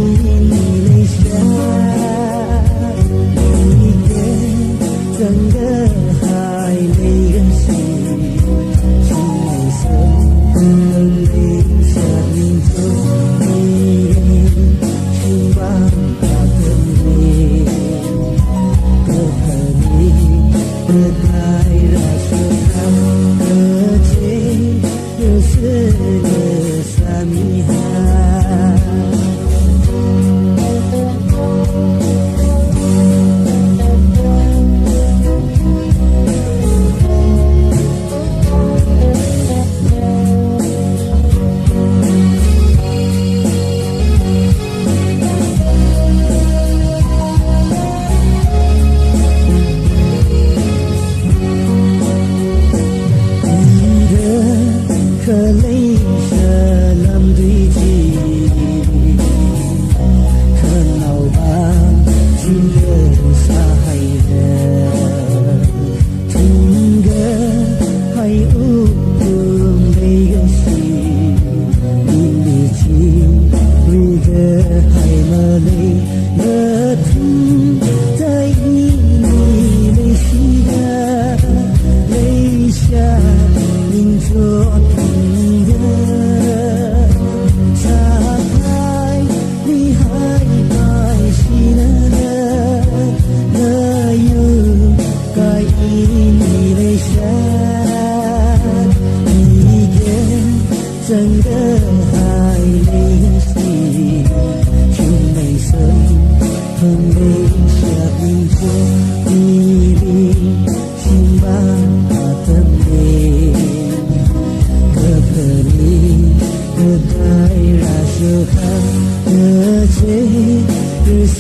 你泪下，你给整个海里的心，情没深，留下你的你，希望它的你，可和你的爱让手看的情，又是个傻女孩。可泪sẽ làm duy trì khờ nào bằng chim gơ xa hay rờ thùng gơ hay u thương đầy gơ xì in đi chim vì gơ hay mơ lây gơ thùng tay lây xì gơ lây xa nhìn cho整个海里心，就没声，很留下你的你里，心把它的美，可可你的爱让手看的情，只是。